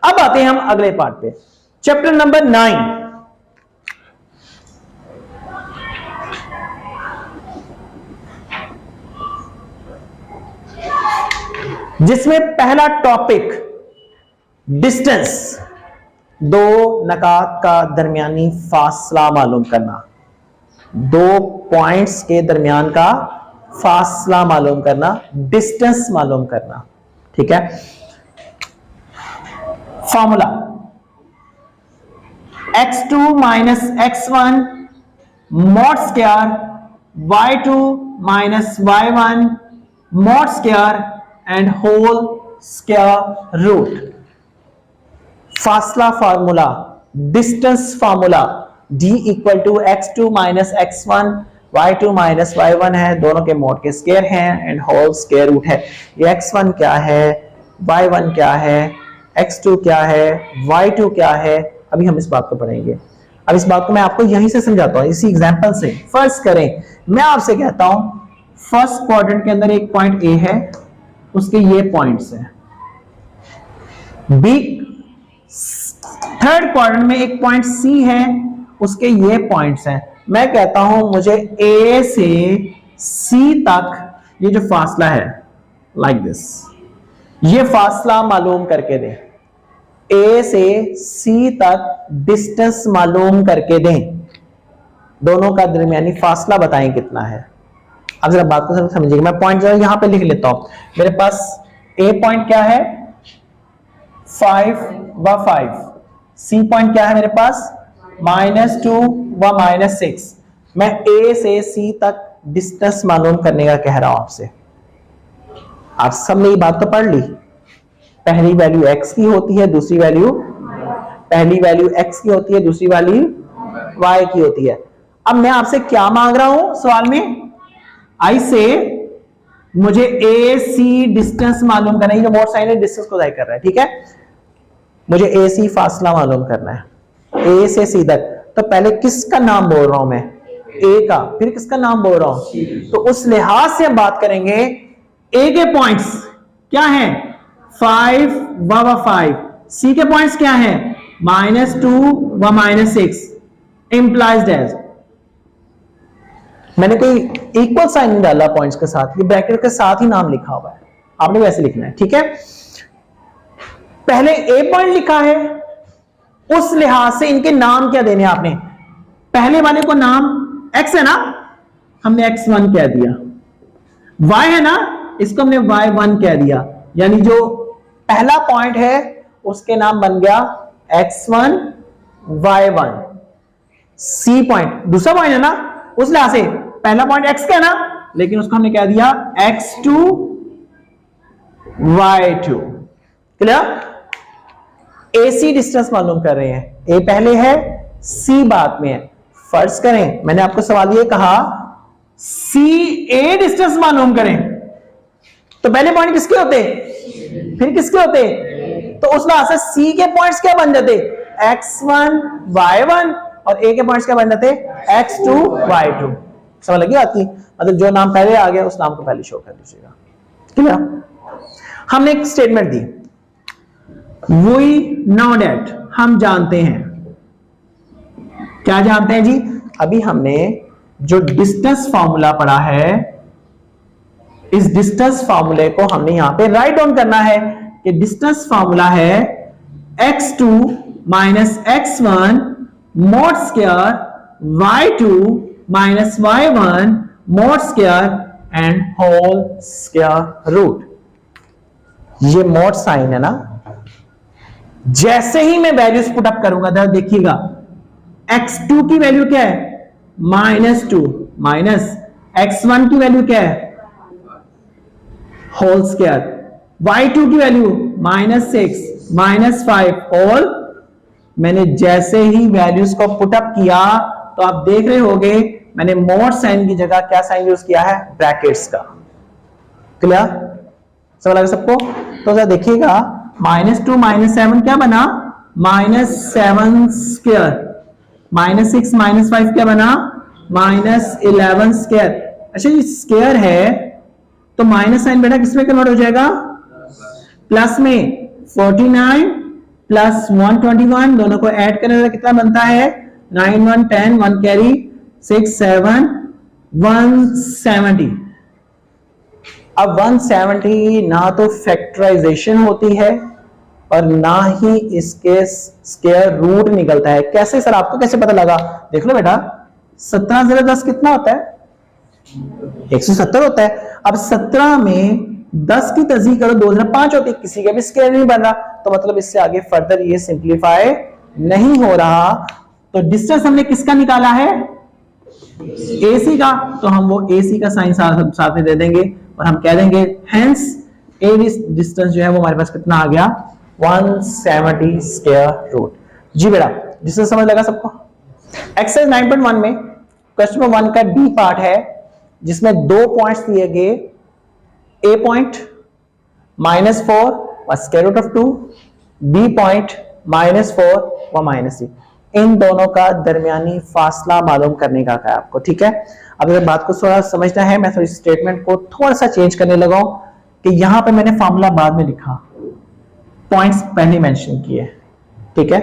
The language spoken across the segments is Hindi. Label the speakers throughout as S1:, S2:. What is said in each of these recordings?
S1: अब आते हैं हम अगले पार्ट पे, चैप्टर नंबर 9। जिसमें पहला टॉपिक डिस्टेंस, दो नकात का दरमियानी फासला मालूम करना, दो पॉइंट्स के दरमियान का फासला मालूम करना, डिस्टेंस मालूम करना। ठीक है, formula x2 minus x1 mod square y2 minus y1 mod square and whole square root. फासला formula, distance formula, d equal to x2 minus x1 y2 minus y1 है, दोनों के मॉड के स्क्वायर हैं एंड होल स्क्वायर रूट है। ये x1 क्या है, y1 क्या है, x2 क्या है, y2 क्या है, अभी हम इस बात को पढ़ेंगे। अब इस बात को मैं आपको यहीं से समझाता हूं, इसी एग्जांपल से। फर्ज करें मैं आपसे कहता हूं फर्स्ट क्वाड्रेंट के अंदर एक पॉइंट ए है, उसके ये पॉइंट्स हैं, बी थर्ड क्वाड्रेंट में एक पॉइंट सी है, उसके ये पॉइंट्स हैं। मैं कहता हूं मुझे ए से सी तक ये जो फासला है, लाइक दिस, ये फासला मालूम करके दें। ए से सी तक डिस्टेंस मालूम करके दें, दोनों का दरमियानी फासला बताएं कितना है। अब जरा बात को समझिएगा, मैं पॉइंट जरा यहां पे लिख लेता हूं। मेरे पास ए पॉइंट क्या है 5 व 5, सी पॉइंट क्या है मेरे पास -2 व -6। मैं ए से सी तक डिस्टेंस मालूम करने का कह रहा हूं आपसे। आप सबने ये बात तो पढ़ ली, पहली वैल्यू x की होती है, दूसरी वैल्यू, पहली वैल्यू x की होती है, दूसरी वैल्यू y की होती है। अब मैं आपसे क्या मांग रहा हूं सवाल में, आई से मुझे ए सी डिस्टेंस मालूम करना है, जो मोड साइन है डिस्टेंस को जाहिर कर रहा है। ठीक है, मुझे ए सी फासला मालूम करना है, ए से सी तक। तो पहले किसका नाम बोल रहा हूं मैं, ए का, फिर किसका नाम बोल रहा हूं, तो उस लिहाज से हम बात करेंगे। ए के पॉइंट्स क्या हैं 5 व 5, सी के पॉइंट्स क्या हैं -2 व -6, इंप्लाइज एज, मैंने कोई इक्वल साइन नहीं डाला पॉइंट्स के साथ, ये ब्रैकेट के साथ ही नाम लिखा हुआ है, आपने वैसे लिखना है। ठीक है, पहले ए पॉइंट लिखा है, उस लिहाज से इनके नाम क्या देने आपने, पहले वाले को नाम x है ना, हमने x1 कह दिया, y है ना, इसको हमने y1 कह दिया, यानी जो पहला पॉइंट है उसके नाम बन गया x1 y1। सी पॉइंट दूसरा पॉइंट है ना, उस लिहाज से पहला पॉइंट x का है ना, लेकिन उसको हमने कह दिया x2 y2। Clear, AC distance मालूम कर रहे हैं, A पहले है C बाद में है। फर्ज करें मैंने आपको सवाल ये कहा CA डिस्टेंस मालूम करें, तो पहले पॉइंट किसके होते, फिर किसके होते, तो उस लिहाज से C के पॉइंट्स क्या बन जाते x1 y1 और A के पॉइंट्स क्या बन जाते x2 y2। समझ लगी आती, मतलब जो नाम पहले आ गया उस नाम को पहले शो कर दीजिएगा। क्लियर, हमने एक स्टेटमेंट दी, वी नो दैट, हम जानते हैं, क्या जानते हैं जी, अभी हमने जो डिस्टेंस फॉर्मूला पढ़ा है, इस डिस्टेंस फॉर्मूले को हमने यहां पे राइट डाउन करना है कि डिस्टेंस फॉर्मूला है x2 minus x1 mod square y2 minus y1 mod square and whole square root. ये मॉड साइन है ना, जैसे ही मैं वैल्यूज पुट अप करूंगा देखिएगा, x2 की वैल्यू क्या है -2 माइनस x1 की वैल्यू क्या है होल स्क्वायर, y2 की वैल्यू -6 -5 होल। मैंने जैसे ही वैल्यूज को पुट अप किया तो आप देख रहे होंगे मैंने मॉड साइन की जगह क्या साइन यूज किया है, ब्रैकेट्स का। क्लियर, समझ लगा सबको, तो जरा देखिएगा -2 -7 क्या बना -7 स्क्वायर, -6 -5 क्या बना -11 स्क्वायर। अच्छा ये स्क्वायर है तो माइनस साइन बेटा किसमें कन्वर्ट हो जाएगा, प्लस में 49 प्लस 121, दोनों को ऐड करने से कितना बनता है 9 1 10, 1 कैरी 6 7 170। अब 170 ना तो फैक्टराइजेशन होती है और ना ही इसके स्क्वायर रूट निकलता है। कैसे सर, आपको कैसे पता लगा? देख लो बेटा, 17 × 10 कितना होता है? 170 होता है। अब 17 में 10 की तज़ीह करो, 2 × 5 होती है, किसी का भी स्क्वायर नहीं बन रहा, तो मतलब इससे आगे फर्दर ये सिंप्लीफाई नहीं हो रहा। तो डिस्टेंस हमने किसका निकाला है? AC का, तो हम वो AC का साइन साथ में दे देंगे और हम कह देंगे हेंस ए डिस्टेंस जो है वो हमारे पास कितना आ गया 170 स्क्वायर रूट। जी बेटा, डिस्टेंस समझ लगा सबको? एक्सरसाइज 9.1 में क्वेश्चन नंबर 1 का डी पार्ट है जिसमें 2 पॉइंट्स दिए गए, ए पॉइंट -4 व square root of 2, B point -4 व -3। इन दोनों का दरमियानी फासला मालूम करने का है आपको, ठीक है? अब अगर बात को थोड़ा समझना है, मैं थोड़ी स्टेटमेंट को थोड़ा सा चेंज करने लगा हूं कि यहां पे मैंने फार्मूला बाद में लिखा, पॉइंट्स पहले मेंशन किए, ठीक है?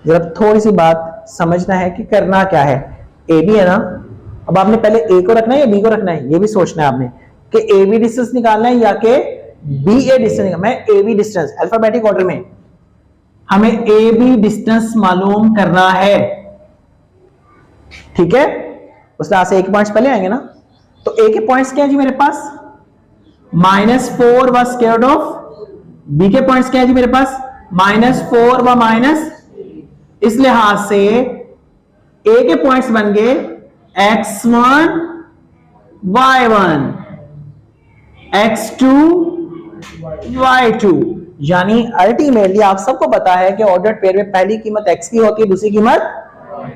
S1: जरा थोड़ी सी बात समझना है कि करना क्या है। ए बी है ना, अब आपने पहले ए को रखना है या बी को रखना है, ये भी सोचना है आपने कि ए बी डिस्टेंस निकालना है या कि बी ए डिस्टेंस। मैं A B distance alphabetical order में हमें ए बी डिस्टेंस मालूम करना है, ठीक है? उस तरह से ए के पॉइंट्स पहले आएंगे ना, तो ए के पॉइंट्स क्या है जी मेरे पास -4 व स्क्वायर रूट ऑफ, बी के पॉइंट्स क्या है जी मेरे पास -4 व माइनस, इस लिहाज से ए के पॉइंट्स बन गए x1 y1 x2 y2, यानी अल्टीमेटली आप सबको पता है कि ऑर्डर्ड पेयर में पहली कीमत x की होती है, दूसरी कीमत,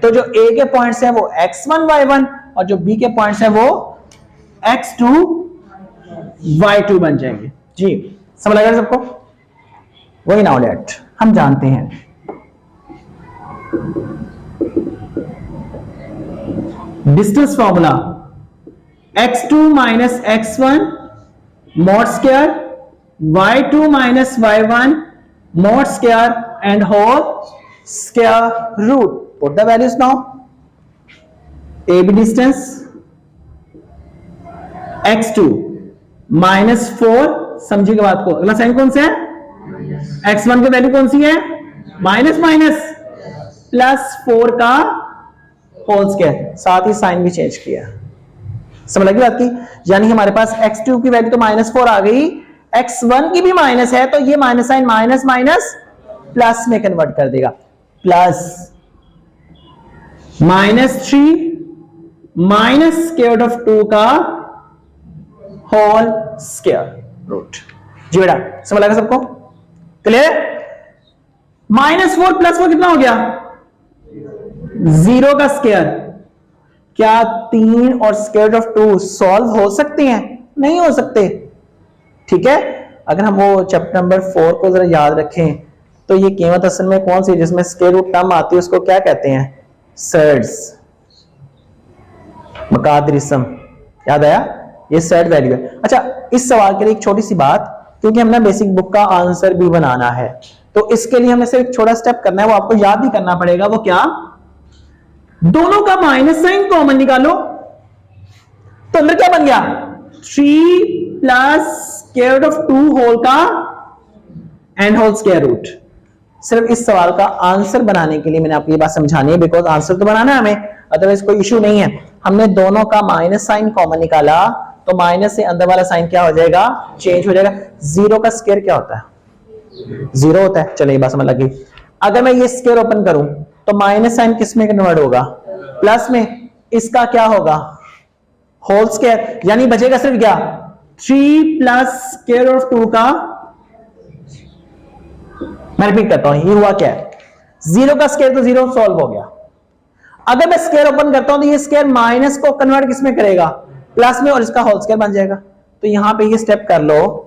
S1: तो जो a के पॉइंट्स हैं वो x1 y1 और जो b के पॉइंट्स हैं वो x2 y2 बन जाएंगे। जी समझ लगा सबको? वही नाउ लेट हम जानते हैं distance formula x2 minus x1 mod square y2 minus y1 mod square and whole square root. Put the values now. A B distance x2 -4, समझिएगा बात को, अगला साइन कौन सा है? x1 की वैल्यू कौन सी है? माइनस माइनस +4 का होल स्क्वायर, साथ ही साइन भी चेंज किया। समझ लगी बात की? यानी हमारे पास x2 की वैल्यू तो -4 आ गई, x1 की भी माइनस है, तो ये minus sign minus minus plus में कन्वर्ट कर देगा, plus -3 minus square root of 2 का होल स्क्वायर रूट। जी बेटा समझ लगा सबको? क्लियर? -4 + 4 कितना हो गया? 0 का स्क्वायर। क्या 3 और स्क्वायर रूट ऑफ 2 सॉल्व हो सकते हैं? नहीं हो सकते, ठीक है? अगर हम वो चैप्टर नंबर 4 को जरा याद रखें तो ये कीमत असल में कौन सी जिसमें स्क्वायर रूट टर्म आती है उसको क्या कहते हैं? सर्ड्स, मकादरिसम। याद आया? ये सर्ड वैल्यू है। अच्छा, इस सवाल के लिए एक छोटी सी बात, क्योंकि हमने बेसिक बुक का आंसर भी बनाना है, तो इसके लिए हमें सिर्फ एक छोटा स्टेप करना है, वो आपको याद भी करना पड़ेगा। वो क्या? दोनों का माइनस साइन कॉमन निकालो, तो अंदर क्या बन गया? 3 plus square root of 2 whole का एंड होल स्क्वायर रूट। सिर्फ इस सवाल का आंसर बनाने के लिए मैंने आपको ये बात समझानी है, बिकॉज आंसर तो बनाना है हमें, अदरवाइज कोई इशू नहीं है। हमने दोनों का माइनस साइन कॉमन निकाला, तो माइनस से अंदर वाला साइन क्या हो जाएगा? चेंज हो जाएगा। 0 का स्क्वायर क्या होता है? 0 होता है। चलिए बात समझ लगी। अगर मैं ये स्क्वायर ओपन करूं तो माइनस साइन किस में कन्वर्ट होगा? प्लस में। इसका क्या होगा? होल स्क्वायर, यानी बचेगा सिर्फ क्या? 3 प्लस स्क्वायर ऑफ 2 का, मैं रिपीट करता हूं, ये हुआ क्या है? 0 का स्क्वायर तो 0 सॉल्व हो गया। अगर मैं स्क्वायर ओपन करता हूं तो ये स्क्वायर माइनस को कन्वर्ट किस में करेगा? प्लस में, और इसका होल स्क्वायर बन जाएगा। तो यहां पे ये स्टेप कर लो,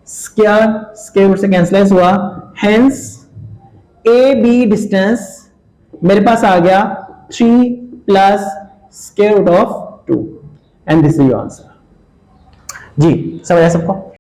S1: स्क्वायर रूट से कैंसिल हुआ, हेंस ए बी डिस्टेंस मेरे पास आ गया 3 plus square root of 2 and this is your answer. जी समझ आया सबको?